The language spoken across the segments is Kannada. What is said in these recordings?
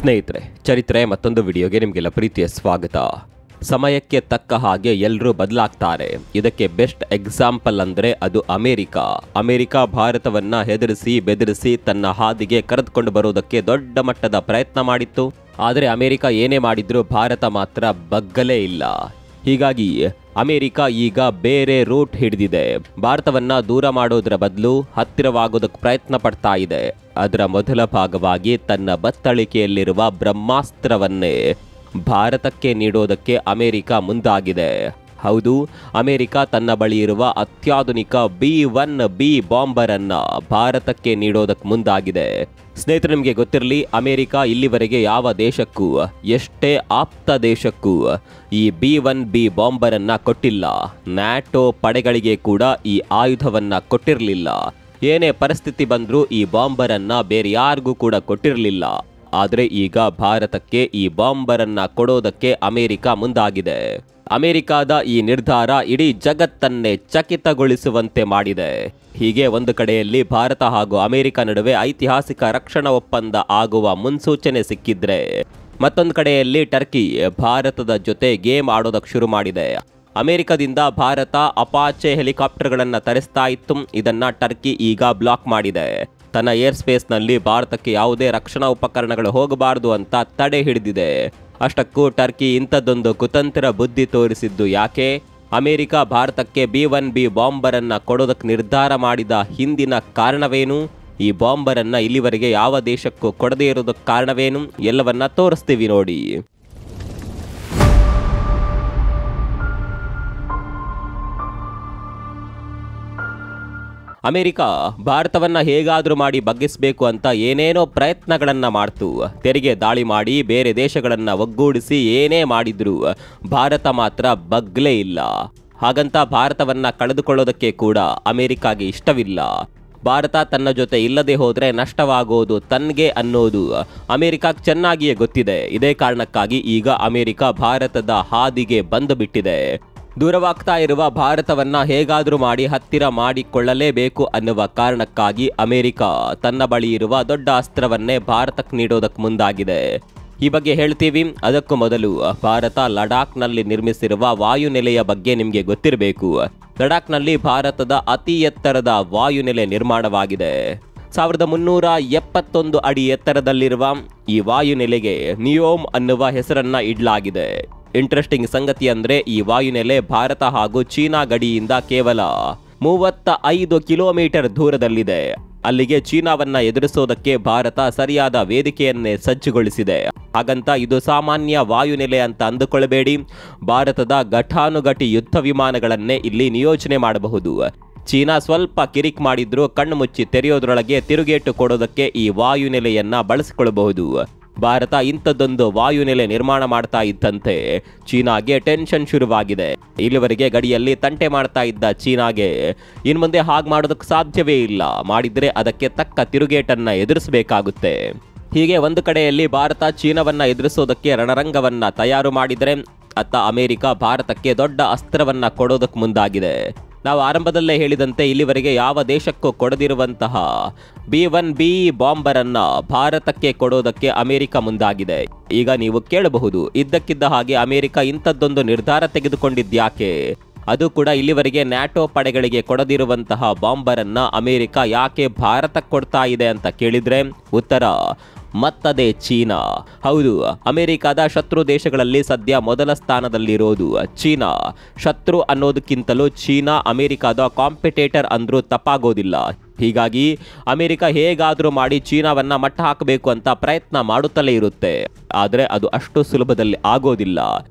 ಸ್ನೇಹಿತರೆ, ಚರಿತ್ರೆ ಮತ್ತೊಂದು ವಿಡಿಯೋಗೆ ನಿಮಗೆಲ್ಲ ಪ್ರೀತಿಯ ಸ್ವಾಗತ. ಸಮಯಕ್ಕೆ ತಕ್ಕ ಹಾಗೆ ಎಲ್ಲರೂ ಬದಲಾಗ್ತಾರೆ. ಇದಕ್ಕೆ ಬೆಸ್ಟ್ ಎಕ್ಸಾಂಪಲ್ ಅಂದರೆ ಅದು ಅಮೆರಿಕ ಭಾರತವನ್ನ ಹೆದರಿಸಿ ಬೆದರಿಸಿ ತನ್ನ ಹಾದಿಗೆ ಕರೆದುಕೊಂಡು ಬರೋದಕ್ಕೆ ದೊಡ್ಡ ಮಟ್ಟದ ಪ್ರಯತ್ನ ಮಾಡಿತ್ತು. ಆದರೆ ಅಮೆರಿಕ ಏನೇ ಮಾಡಿದ್ರೂ ಭಾರತ ಮಾತ್ರ ಬಗ್ಗಲೇ ಇಲ್ಲ. ಹೀಗಾಗಿ ಅಮೆರಿಕ ಈಗ ಬೇರೆ ರೂಟ್ ಹಿಡಿದಿದೆ. ಭಾರತವನ್ನ ದೂರ ಮಾಡೋದ್ರ ಬದಲು ಹತ್ತಿರವಾಗೋದಕ್ಕೆ ಪ್ರಯತ್ನ ಪಡ್ತಾ ಇದೆ. ಅದರ ಮೊದಲ ಭಾಗವಾಗಿ ತನ್ನ ಬತ್ತಳಿಕೆಯಲ್ಲಿರುವ ಬ್ರಹ್ಮಾಸ್ತ್ರವನ್ನೇ ಭಾರತಕ್ಕೆ ನೀಡೋದಕ್ಕೆ ಅಮೆರಿಕ ಮುಂದಾಗಿದೆ. ಹೌದು, ಅಮೆರಿಕ ತನ್ನ ಬಳಿ ಇರುವ ಅತ್ಯಾಧುನಿಕ B-1B ಬಾಂಬರ್ ಅನ್ನ ಭಾರತಕ್ಕೆ ನೀಡೋದಕ್ಕೆ ಮುಂದಾಗಿದೆ. ಸ್ನೇಹಿತರೆ, ನಿಮಗೆ ಗೊತ್ತಿರಲಿ, ಅಮೆರಿಕ ಇಲ್ಲಿವರೆಗೆ ಯಾವ ದೇಶಕ್ಕೂ, ಎಷ್ಟೇ ಆಪ್ತ ದೇಶಕ್ಕೂ ಈ B-1B ಬಾಂಬರ್ ಅನ್ನ ಕೊಟ್ಟಿಲ್ಲ. ನ್ಯಾಟೋ ಪಡೆಗಳಿಗೆ ಕೂಡ ಈ ಆಯುಧವನ್ನ ಕೊಟ್ಟಿರಲಿಲ್ಲ. ಏನೇ ಪರಿಸ್ಥಿತಿ ಬಂದರೂ ಈ ಬಾಂಬರ್ ಅನ್ನ ಬೇರೆ ಯಾರಿಗೂ ಕೂಡ ಕೊಟ್ಟಿರಲಿಲ್ಲ. ಆದರೆ ಈಗ ಭಾರತಕ್ಕೆ ಈ ಬಾಂಬರ್ ಅನ್ನ ಕೊಡೋದಕ್ಕೆ ಅಮೆರಿಕ ಮುಂದಾಗಿದೆ. ಅಮೆರಿಕದ ಈ ನಿರ್ಧಾರ ಇಡೀ ಜಗತ್ತನ್ನೇ ಚಕಿತಗೊಳಿಸುವಂತೆ ಮಾಡಿದೆ. ಹೀಗೆ ಒಂದು ಕಡೆಯಲ್ಲಿ ಭಾರತ ಹಾಗೂ ಅಮೆರಿಕ ನಡುವೆ ಐತಿಹಾಸಿಕ ರಕ್ಷಣಾ ಒಪ್ಪಂದ ಆಗುವ ಮುನ್ಸೂಚನೆ ಸಿಕ್ಕಿದ್ರೆ, ಮತ್ತೊಂದು ಕಡೆಯಲ್ಲಿ ಟರ್ಕಿ ಭಾರತದ ಜೊತೆ ಗೇಮ್ ಆಡೋದಕ್ಕೆ ಶುರು ಮಾಡಿದೆ. ಅಮೆರಿಕದಿಂದ ಭಾರತ ಅಪಾಚೆ ಹೆಲಿಕಾಪ್ಟರ್ಗಳನ್ನು ತರಿಸ್ತಾ ಇತ್ತು. ಇದನ್ನ ಟರ್ಕಿ ಈಗ ಬ್ಲಾಕ್ ಮಾಡಿದೆ. ತನ್ನ ಏರ್ ಸ್ಪೇಸ್ನಲ್ಲಿ ಭಾರತಕ್ಕೆ ಯಾವುದೇ ರಕ್ಷಣಾ ಉಪಕರಣಗಳು ಹೋಗಬಾರದು ಅಂತ ತಡೆ ಹಿಡಿದಿದೆ. ಅಷ್ಟಕ್ಕೂ ಟರ್ಕಿ ಇಂಥದ್ದೊಂದು ಕುತಂತ್ರ ಬುದ್ಧಿ ತೋರಿಸಿದ್ದು ಯಾಕೆ? ಅಮೆರಿಕ ಭಾರತಕ್ಕೆ B-1B ಬಾಂಬರ್ ಅನ್ನ ಕೊಡೋದಕ್ಕೆ ನಿರ್ಧಾರ ಮಾಡಿದ ಹಿಂದಿನ ಕಾರಣವೇನು? ಈ ಬಾಂಬರ್ ಅನ್ನ ಇಲ್ಲಿವರೆಗೆ ಯಾವ ದೇಶಕ್ಕೂ ಕೊಡದೇ ಇರೋದಕ್ಕೆ ಕಾರಣವೇನು? ಎಲ್ಲವನ್ನ ತೋರಿಸ್ತೀವಿ ನೋಡಿ. ಅಮೆರಿಕ ಭಾರತವನ್ನ ಹೇಗಾದ್ರೂ ಮಾಡಿ ಬಗ್ಗಿಸಬೇಕು ಅಂತ ಏನೇನೋ ಪ್ರಯತ್ನಗಳನ್ನ ಮಾಡ್ತು. ತೆರಿಗೆ ದಾಳಿ ಮಾಡಿ ಬೇರೆ ದೇಶಗಳನ್ನ ಒಗ್ಗೂಡಿಸಿ ಏನೇ ಮಾಡಿದ್ರು ಭಾರತ ಮಾತ್ರ ಬಗ್ಲೇ ಇಲ್ಲ. ಹಾಗಂತ ಭಾರತವನ್ನ ಕಳೆದುಕೊಳ್ಳೋದಕ್ಕೆ ಕೂಡ ಅಮೆರಿಕಾಗೆ ಇಷ್ಟವಿಲ್ಲ. ಭಾರತ ತನ್ನ ಜೊತೆ ಇಲ್ಲದೆ ಹೋದ್ರೆ ನಷ್ಟವಾಗೋದು ತನ್ಗೆ ಅನ್ನೋದು ಅಮೆರಿಕಕ್ಕೆ ಚೆನ್ನಾಗಿಯೇ ಗೊತ್ತಿದೆ. ಇದೇ ಕಾರಣಕ್ಕಾಗಿ ಈಗ ಅಮೆರಿಕ ಭಾರತದ ಹಾದಿಗೆ ಬಂದು ಬಿಟ್ಟಿದೆ. ದೂರವಾಗ್ತಾ ಇರುವ ಭಾರತವನ್ನ ಹೇಗಾದ್ರೂ ಮಾಡಿ ಹತ್ತಿರ ಮಾಡಿಕೊಳ್ಳಲೇಬೇಕು ಅನ್ನುವ ಕಾರಣಕ್ಕಾಗಿ ಅಮೆರಿಕ ತನ್ನ ಬಳಿ ಇರುವ ದೊಡ್ಡ ಅಸ್ತ್ರವನ್ನೇ ಭಾರತಕ್ಕೆ ನೀಡೋದಕ್ಕೆ ಮುಂದಾಗಿದೆ. ಈ ಬಗ್ಗೆ ಹೇಳ್ತೀವಿ. ಅದಕ್ಕೂ ಮೊದಲು ಭಾರತ ಲಡಾಖ್ನಲ್ಲಿ ನಿರ್ಮಿಸಿರುವ ವಾಯುನೆಲೆಯ ಬಗ್ಗೆ ನಿಮಗೆ ಗೊತ್ತಿರಬೇಕು. ಲಡಾಖ್ನಲ್ಲಿ ಭಾರತದ ಅತಿ ಎತ್ತರದ ವಾಯುನೆಲೆ ನಿರ್ಮಾಣವಾಗಿದೆ. 1371 ಅಡಿ ಎತ್ತರದಲ್ಲಿರುವ ಈ ವಾಯುನೆಲೆಗೆ ನಿಯೋಮ್ ಅನ್ನುವ ಹೆಸರನ್ನ ಇಡಲಾಗಿದೆ. ಇಂಟ್ರೆಸ್ಟಿಂಗ್ ಸಂಗತಿ ಅಂದ್ರೆ ಈ ವಾಯುನೆಲೆ ಭಾರತ ಹಾಗೂ ಚೀನಾ ಗಡಿಯಿಂದ ಕೇವಲ 35 ಕಿಲೋಮೀಟರ್ ದೂರದಲ್ಲಿದೆ. ಅಲ್ಲಿಗೆ ಚೀನಾವನ್ನ ಎದುರಿಸೋದಕ್ಕೆ ಭಾರತ ಸರಿಯಾದ ವೇದಿಕೆಯನ್ನೇ ಸಜ್ಜುಗೊಳಿಸಿದೆ. ಹಾಗಂತ ಇದು ಸಾಮಾನ್ಯ ವಾಯುನೆಲೆ ಅಂತ ಅಂದುಕೊಳ್ಳಬೇಡಿ. ಭಾರತದ ಘಟಾನುಘಟಿ ಯುದ್ಧ ವಿಮಾನಗಳನ್ನೇ ಇಲ್ಲಿ ನಿಯೋಜನೆ ಮಾಡಬಹುದು. ಚೀನಾ ಸ್ವಲ್ಪ ಕಿರಿಕ್ ಮಾಡಿದ್ರೂ ಕಣ್ಣು ಮುಚ್ಚಿ ತೆರೆಯೋದ್ರೊಳಗೆ ತಿರುಗೇಟು ಕೊಡೋದಕ್ಕೆ ಈ ವಾಯುನೆಲೆಯನ್ನ ಬಳಸಿಕೊಳ್ಳಬಹುದು. ಭಾರತ ಇಂಥದ್ದೊಂದು ವಾಯುನೆಲೆ ನಿರ್ಮಾಣ ಮಾಡ್ತಾ ಇದ್ದಂತೆ ಚೀನಾಗೆ ಟೆನ್ಷನ್ ಶುರುವಾಗಿದೆ. ಇಲ್ಲಿವರೆಗೆ ಗಡಿಯಲ್ಲಿ ತಂಟೆ ಮಾಡ್ತಾ ಇದ್ದ ಚೀನಾಗೆ ಇನ್ಮುಂದೆ ಹಾಗೆ ಮಾಡೋದಕ್ಕೆ ಸಾಧ್ಯವೇ ಇಲ್ಲ. ಮಾಡಿದ್ರೆ ಅದಕ್ಕೆ ತಕ್ಕ ತಿರುಗೇಟನ್ನ ಎದುರಿಸಬೇಕಾಗುತ್ತೆ. ಹೀಗೆ ಒಂದು ಕಡೆಯಲ್ಲಿ ಭಾರತ ಚೀನಾವನ್ನ ಎದುರಿಸೋದಕ್ಕೆ ರಣರಂಗವನ್ನ ತಯಾರು ಮಾಡಿದರೆ, ಅತ್ತ ಅಮೆರಿಕ ಭಾರತಕ್ಕೆ ದೊಡ್ಡ ಅಸ್ತ್ರವನ್ನ ಕೊಡೋದಕ್ಕೆ ಮುಂದಾಗಿದೆ. ನಾವು ಆರಂಭದಲ್ಲೇ ಹೇಳಿದಂತೆ ಇಲ್ಲಿವರೆಗೆ ಯಾವ ದೇಶಕ್ಕೂ ಕೊಡದಿರುವಂತಹ B-1B ಬಾಂಬರ್ ಅನ್ನ ಭಾರತಕ್ಕೆ ಕೊಡೋದಕ್ಕೆ ಅಮೆರಿಕ ಮುಂದಾಗಿದೆ. ಈಗ ನೀವು ಕೇಳಬಹುದು, ಇದ್ದಕ್ಕಿದ್ದ ಹಾಗೆ ಅಮೆರಿಕ ಇಂಥದ್ದೊಂದು ನಿರ್ಧಾರ ತೆಗೆದುಕೊಂಡಿದ್ಯಾಕೆ? ಅದು ಕೂಡ ಇಲ್ಲಿವರೆಗೆ ನ್ಯಾಟೋ ಪಡೆಗಳಿಗೆ ಕೊಡದಿರುವಂತಹ ಬಾಂಬರ್ ಅನ್ನ ಅಮೆರಿಕ ಯಾಕೆ ಭಾರತಕ್ಕೆ ಕೊಡ್ತಾ ಇದೆ ಅಂತ ಕೇಳಿದ್ರೆ ಉತ್ತರ ಮತ್ತದೇ ಚೀನಾ. ಹೌದು, ಅಮೆರಿಕದ ಶತ್ರು ದೇಶಗಳಲ್ಲಿ ಸದ್ಯ ಮೊದಲ ಸ್ಥಾನದಲ್ಲಿರೋದು ಚೀನಾ. ಶತ್ರು ಅನ್ನೋದಕ್ಕಿಂತಲೂ ಚೀನಾ ಅಮೆರಿಕದ ಕಾಂಪಿಟೇಟರ್ ಅಂದ್ರೂ ತಪ್ಪಾಗೋದಿಲ್ಲ. ಹೀಗಾಗಿ ಅಮೆರಿಕ ಹೇಗಾದ್ರೂ ಮಾಡಿ ಚೀನಾವನ್ನ ಮಟ್ಟ ಹಾಕಬೇಕು ಅಂತ ಪ್ರಯತ್ನ ಮಾಡುತ್ತಲೇ ಇರುತ್ತೆ. ಆದರೆ ಅದು ಅಷ್ಟು ಸುಲಭದಲ್ಲಿ ಆಗೋದಿಲ್ಲ.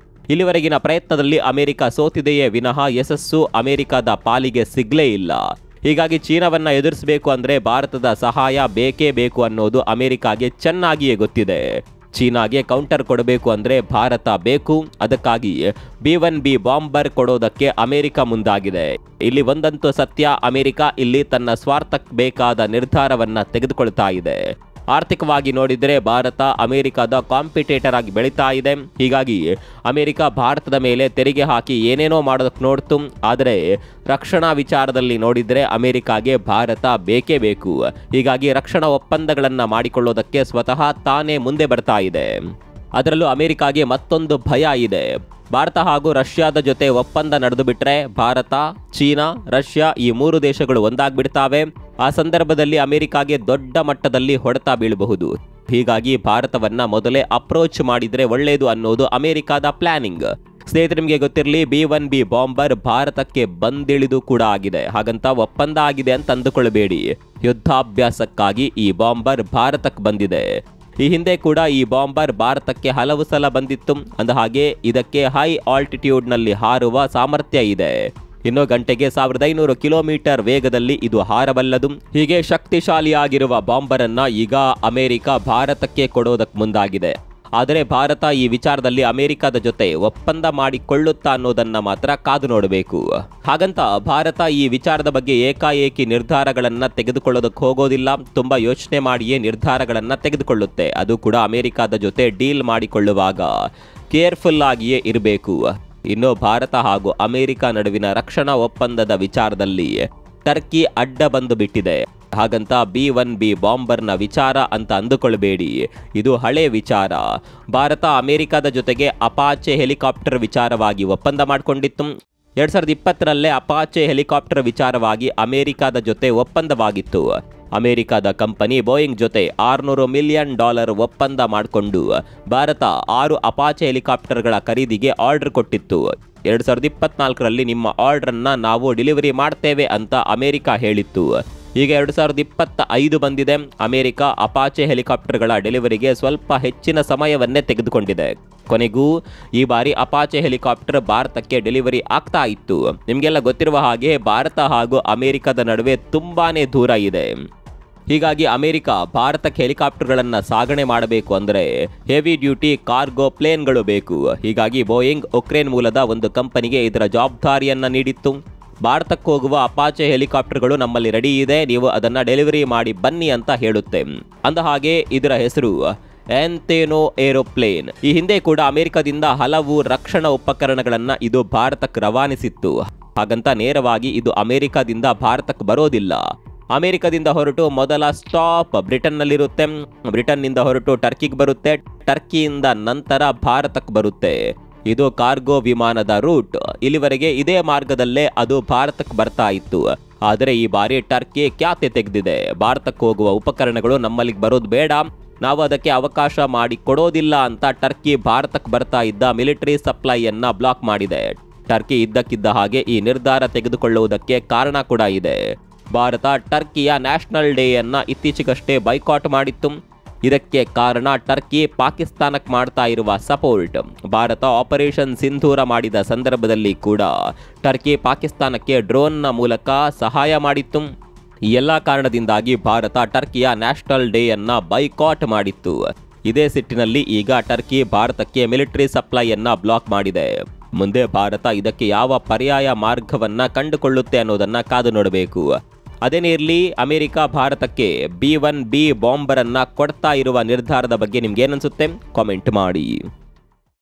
ಇಲ್ಲಿವರೆಗಿನ ಪ್ರಯತ್ನದಲ್ಲಿ ಅಮೆರಿಕ ಸೋತಿದೆಯೇ ವಿನಃ ಯಶಸ್ಸು ಅಮೆರಿಕದ ಪಾಲಿಗೆ ಸಿಗ್ಲೇ ಇಲ್ಲ. ಹೀಗಾಗಿ ಚೀನಾವನ್ನ ಎದುರಿಸಬೇಕು ಅಂದ್ರೆ ಭಾರತದ ಸಹಾಯ ಬೇಕೇ ಬೇಕು ಅನ್ನೋದು ಅಮೆರಿಕಾಗೆ ಚೆನ್ನಾಗಿಯೇ ಗೊತ್ತಿದೆ. ಚೀನಾಗೆ ಕೌಂಟರ್ ಕೊಡಬೇಕು ಅಂದ್ರೆ ಭಾರತ ಬೇಕು. ಅದಕ್ಕಾಗಿ B-1B ಬಾಂಬರ್ ಕೊಡೋದಕ್ಕೆ ಅಮೆರಿಕ ಮುಂದಾಗಿದೆ. ಇಲ್ಲಿ ಒಂದಂತೂ ಸತ್ಯ, ಅಮೆರಿಕ ಇಲ್ಲಿ ತನ್ನ ಸ್ವಾರ್ಥಕ್ಕೆ ಬೇಕಾದ ನಿರ್ಧಾರವನ್ನ ತೆಗೆದುಕೊಳ್ತಾ ಇದೆ. ಆರ್ಥಿಕವಾಗಿ ನೋಡಿದರೆ ಭಾರತ ಅಮೆರಿಕದ ಕಾಂಪಿಟೇಟರ್ ಆಗಿ ಬೆಳೀತಾ ಇದೆ. ಹೀಗಾಗಿ ಅಮೆರಿಕ ಭಾರತದ ಮೇಲೆ ತೆರಿಗೆ ಹಾಕಿ ಏನೇನೋ ಮಾಡೋದಕ್ಕೆ ನೋಡ್ತು. ಆದರೆ ರಕ್ಷಣಾ ವಿಚಾರದಲ್ಲಿ ನೋಡಿದರೆ ಅಮೆರಿಕಾಗೆ ಭಾರತ ಬೇಕೇ ಬೇಕು. ಹೀಗಾಗಿ ರಕ್ಷಣಾ ಒಪ್ಪಂದಗಳನ್ನು ಮಾಡಿಕೊಳ್ಳೋದಕ್ಕೆ ಸ್ವತಃ ತಾನೇ ಮುಂದೆ ಬರ್ತಾ ಇದೆ. ಅದರಲ್ಲೂ ಅಮೆರಿಕಾಗೆ ಮತ್ತೊಂದು ಭಯ ಇದೆ. ಭಾರತ ಹಾಗೂ ರಷ್ಯಾದ ಜೊತೆ ಒಪ್ಪಂದ ನಡೆದು ಬಿಟ್ರೆ ಭಾರತ, ಚೀನಾ, ರಷ್ಯಾ ಈ 3 ದೇಶಗಳು ಒಂದಾಗ್ಬಿಡ್ತಾವೆ. ಆ ಸಂದರ್ಭದಲ್ಲಿ ಅಮೆರಿಕಾಗೆ ದೊಡ್ಡ ಮಟ್ಟದಲ್ಲಿ ಹೊಡೆತ ಬೀಳಬಹುದು. ಹೀಗಾಗಿ ಭಾರತವನ್ನ ಮೊದಲೇ ಅಪ್ರೋಚ್ ಮಾಡಿದ್ರೆ ಒಳ್ಳೆಯದು ಅನ್ನೋದು ಅಮೆರಿಕಾದ ಪ್ಲಾನಿಂಗ್. ಸ್ನೇಹಿತರೆ, ನಿಮಗೆ ಗೊತ್ತಿರಲಿ, B-1B ಬಾಂಬರ್ ಭಾರತಕ್ಕೆ ಬಂದಿಳಿದು ಕೂಡ ಆಗಿದೆ. ಹಾಗಂತ ಒಪ್ಪಂದ ಆಗಿದೆ ಅಂತ ಅಂದುಕೊಳ್ಳಬೇಡಿ. ಯುದ್ಧಾಭ್ಯಾಸಕ್ಕಾಗಿ ಈ ಬಾಂಬರ್ ಭಾರತಕ್ಕೆ ಬಂದಿದೆ. ಈ ಹಿಂದೆ ಕೂಡ ಈ ಬಾಂಬರ್ ಭಾರತಕ್ಕೆ ಹಲವು ಸಲ ಬಂದಿತ್ತು. ಅಂದ ಹಾಗೆ ಇದಕ್ಕೆ ಹೈ ಆಲ್ಟಿಟ್ಯೂಡ್ನಲ್ಲಿ ಹಾರುವ ಸಾಮರ್ಥ್ಯ ಇದೆ. ಇನ್ನು ಗಂಟೆಗೆ 1500 ಕಿಲೋಮೀಟರ್ ವೇಗದಲ್ಲಿ ಇದು ಹಾರಬಲ್ಲದು. ಹೀಗೆ ಶಕ್ತಿಶಾಲಿಯಾಗಿರುವ ಬಾಂಬರ್ ಅನ್ನ ಈಗ ಅಮೆರಿಕ ಭಾರತಕ್ಕೆ ಕೊಡೋದಕ್ಕೆ ಮುಂದಾಗಿದೆ. ಆದರೆ ಭಾರತ ಈ ವಿಚಾರದಲ್ಲಿ ಅಮೆರಿಕದ ಜೊತೆ ಒಪ್ಪಂದ ಮಾಡಿಕೊಳ್ಳುತ್ತಾ ಅನ್ನೋದನ್ನ ಮಾತ್ರ ಕಾದು ನೋಡಬೇಕು. ಹಾಗಂತ ಭಾರತ ಈ ವಿಚಾರದ ಬಗ್ಗೆ ಏಕಾಏಕಿ ನಿರ್ಧಾರಗಳನ್ನ ತೆಗೆದುಕೊಳ್ಳೋದಕ್ಕೆ ಹೋಗೋದಿಲ್ಲ. ತುಂಬಾ ಯೋಚನೆ ಮಾಡಿಯೇ ನಿರ್ಧಾರಗಳನ್ನ ತೆಗೆದುಕೊಳ್ಳುತ್ತೆ. ಅದು ಕೂಡ ಅಮೆರಿಕದ ಜೊತೆ ಡೀಲ್ ಮಾಡಿಕೊಳ್ಳುವಾಗ ಕೇರ್ಫುಲ್ ಆಗಿಯೇ ಇರಬೇಕು. ಇನ್ನು ಭಾರತ ಹಾಗೂ ಅಮೆರಿಕ ನಡುವಿನ ರಕ್ಷಣಾ ಒಪ್ಪಂದದ ವಿಚಾರದಲ್ಲಿ ಟರ್ಕಿ ಅಡ್ಡ ಬಂದು ಬಿಟ್ಟಿದೆ. ಹಾಗಂತ B-1B ಬಾಂಬರ್ನ ವಿಚಾರ ಅಂತ ಅಂದುಕೊಳ್ಳಬೇಡಿ. ಇದು ಹಳೆ ವಿಚಾರ. ಭಾರತ ಅಮೆರಿಕದ ಜೊತೆಗೆ ಅಪಾಚೆ ಹೆಲಿಕಾಪ್ಟರ್ ವಿಚಾರವಾಗಿ ಒಪ್ಪಂದ ಮಾಡಿಕೊಂಡಿತ್ತು. 2020ರಲ್ಲೇ ಅಪಾಚೆ ಹೆಲಿಕಾಪ್ಟರ್ ವಿಚಾರವಾಗಿ ಅಮೆರಿಕದ ಜೊತೆ ಒಪ್ಪಂದವಾಗಿತ್ತು. ಅಮೆರಿಕದ ಕಂಪನಿ ಬೋಯಿಂಗ್ ಜೊತೆ $600 ಮಿಲಿಯನ್ ಒಪ್ಪಂದ ಮಾಡಿಕೊಂಡು ಭಾರತ 6 ಅಪಾಚೆ ಹೆಲಿಕಾಪ್ಟರ್ಗಳ ಖರೀದಿಗೆ ಆರ್ಡರ್ ಕೊಟ್ಟಿತ್ತು. 2024ರಲ್ಲಿ ನಿಮ್ಮ ಆರ್ಡರನ್ನ ನಾವು ಡೆಲಿವರಿ ಮಾಡ್ತೇವೆ ಅಂತ ಅಮೆರಿಕ ಹೇಳಿತ್ತು. ಈಗ 2025 ಬಂದಿದೆ. ಅಮೆರಿಕ ಅಪಾಚೆ ಹೆಲಿಕಾಪ್ಟರ್ಗಳ ಡೆಲಿವರಿಗೆ ಸ್ವಲ್ಪ ಹೆಚ್ಚಿನ ಸಮಯವನ್ನೇ ತೆಗೆದುಕೊಂಡಿದೆ. ಕೊನೆಗೂ ಈ ಬಾರಿ ಅಪಾಚೆ ಹೆಲಿಕಾಪ್ಟರ್ ಭಾರತಕ್ಕೆ ಡೆಲಿವರಿ ಆಗ್ತಾ ಇತ್ತು. ನಿಮಗೆಲ್ಲ ಗೊತ್ತಿರುವ ಹಾಗೆ ಭಾರತ ಹಾಗೂ ಅಮೆರಿಕದ ನಡುವೆ ತುಂಬಾನೇ ದೂರ ಇದೆ. ಹೀಗಾಗಿ ಅಮೆರಿಕ ಭಾರತಕ್ಕೆ ಹೆಲಿಕಾಪ್ಟರ್ಗಳನ್ನು ಸಾಗಣೆ ಮಾಡಬೇಕು ಅಂದರೆ ಹೆವಿ ಡ್ಯೂಟಿ ಕಾರ್ಗೋ ಪ್ಲೇನ್ಗಳು ಬೇಕು. ಹೀಗಾಗಿ ಬೋಯಿಂಗ್ ಉಕ್ರೇನ್ ಮೂಲದ ಒಂದು ಕಂಪನಿಗೆ ಇದರ ಜವಾಬ್ದಾರಿಯನ್ನು ನೀಡಿತ್ತು. ಭಾರತಕ್ಕೆ ಹೋಗುವ ಅಪಾಚೆ ಹೆಲಿಕಾಪ್ಟರ್ಗಳು ನಮ್ಮಲ್ಲಿ ರೆಡಿ ಇದೆ, ನೀವು ಅದನ್ನ ಡೆಲಿವರಿ ಮಾಡಿ ಬನ್ನಿ ಅಂತ ಹೇಳುತ್ತೆ. ಅಂದ ಹಾಗೆ ಇದರ ಹೆಸರು ಆಂಥೆನೋ ಏರೋಪ್ಲೇನ್. ಈ ಹಿಂದೆ ಕೂಡ ಅಮೆರಿಕದಿಂದ ಹಲವು ರಕ್ಷಣಾ ಉಪಕರಣಗಳನ್ನ ಇದು ಭಾರತಕ್ಕೆ ರವಾನಿಸಿತ್ತು. ಹಾಗಂತ ನೇರವಾಗಿ ಇದು ಅಮೆರಿಕದಿಂದ ಭಾರತಕ್ಕೆ ಬರೋದಿಲ್ಲ. ಅಮೆರಿಕದಿಂದ ಹೊರಟು ಮೊದಲ ಸ್ಟಾಪ್ ಬ್ರಿಟನ್ನಲ್ಲಿರುತ್ತೆ. ಬ್ರಿಟನ್ನಿಂದ ಹೊರಟು ಟರ್ಕಿಗೆ ಬರುತ್ತೆ. ಟರ್ಕಿಯಿಂದ ನಂತರ ಭಾರತಕ್ಕೆ ಬರುತ್ತೆ. ಇದು ಕಾರ್ಗೋ ವಿಮಾನದ ರೂಟ್. ಇಲ್ಲಿವರೆಗೆ ಇದೇ ಮಾರ್ಗದಲ್ಲೇ ಅದು ಭಾರತಕ್ಕೆ ಬರ್ತಾ ಇತ್ತು. ಆದರೆ ಈ ಬಾರಿ ಟರ್ಕಿ ಖ್ಯಾತೆ ತೆಗೆದಿದೆ. ಭಾರತಕ್ಕೆ ಹೋಗುವ ಉಪಕರಣಗಳು ನಮ್ಮಲ್ಲಿಗೆ ಬರೋದು ಬೇಡ, ನಾವು ಅದಕ್ಕೆ ಅವಕಾಶ ಮಾಡಿ ಕೊಡೋದಿಲ್ಲ ಅಂತ ಟರ್ಕಿ ಭಾರತಕ್ಕೆ ಬರ್ತಾ ಇದ್ದ ಮಿಲಿಟರಿ ಸಪ್ಲೈಯನ್ನ ಬ್ಲಾಕ್ ಮಾಡಿದೆ. ಟರ್ಕಿ ಇದ್ದಕ್ಕಿದ್ದ ಹಾಗೆ ಈ ನಿರ್ಧಾರ ತೆಗೆದುಕೊಳ್ಳುವುದಕ್ಕೆ ಕಾರಣ ಕೂಡ ಇದೆ. ಭಾರತ ಟರ್ಕಿಯ ನ್ಯಾಷನಲ್ ಡೇಯನ್ನ ಇತ್ತೀಚೆಗಷ್ಟೇ ಬೈಕಾಟ್ ಮಾಡಿತ್ತು. ಇದಕ್ಕೆ ಕಾರಣ ಟರ್ಕಿ ಪಾಕಿಸ್ತಾನಕ್ಕೆ ಮಾಡ್ತಾ ಇರುವ ಸಪೋರ್ಟ್. ಭಾರತ ಆಪರೇಷನ್ ಸಿಂಧೂರ ಮಾಡಿದ ಸಂದರ್ಭದಲ್ಲಿ ಕೂಡ ಟರ್ಕಿ ಪಾಕಿಸ್ತಾನಕ್ಕೆ ಡ್ರೋನ್ನ ಮೂಲಕ ಸಹಾಯ ಮಾಡಿತ್ತು. ಈ ಎಲ್ಲ ಕಾರಣದಿಂದಾಗಿ ಭಾರತ ಟರ್ಕಿಯ ನ್ಯಾಷನಲ್ ಡೇಯನ್ನ ಬೈಕಾಟ್ ಮಾಡಿತ್ತು. ಇದೇ ಸಿಟ್ಟಿನಲ್ಲಿ ಈಗ ಟರ್ಕಿ ಭಾರತಕ್ಕೆ ಮಿಲಿಟರಿ ಸಪ್ಲೈಯನ್ನ ಬ್ಲಾಕ್ ಮಾಡಿದೆ. ಮುಂದೆ ಭಾರತ ಇದಕ್ಕೆ ಯಾವ ಪರ್ಯಾಯ ಮಾರ್ಗವನ್ನ ಕಂಡುಕೊಳ್ಳುತ್ತೆ ಅನ್ನೋದನ್ನ ಕಾದು ನೋಡಬೇಕು. ಅದೇನೇ ಇರಲಿ, ಅಮೆರಿಕ ಭಾರತಕ್ಕೆ B-1B ಬಾಂಬರ್ ಅನ್ನ ಕೊಡ್ತಾ ಇರುವ ನಿರ್ಧಾರದ ಬಗ್ಗೆ ನಿಮ್ಗೆ ಏನನ್ಸುತ್ತೆ ಕಾಮೆಂಟ್ ಮಾಡಿ.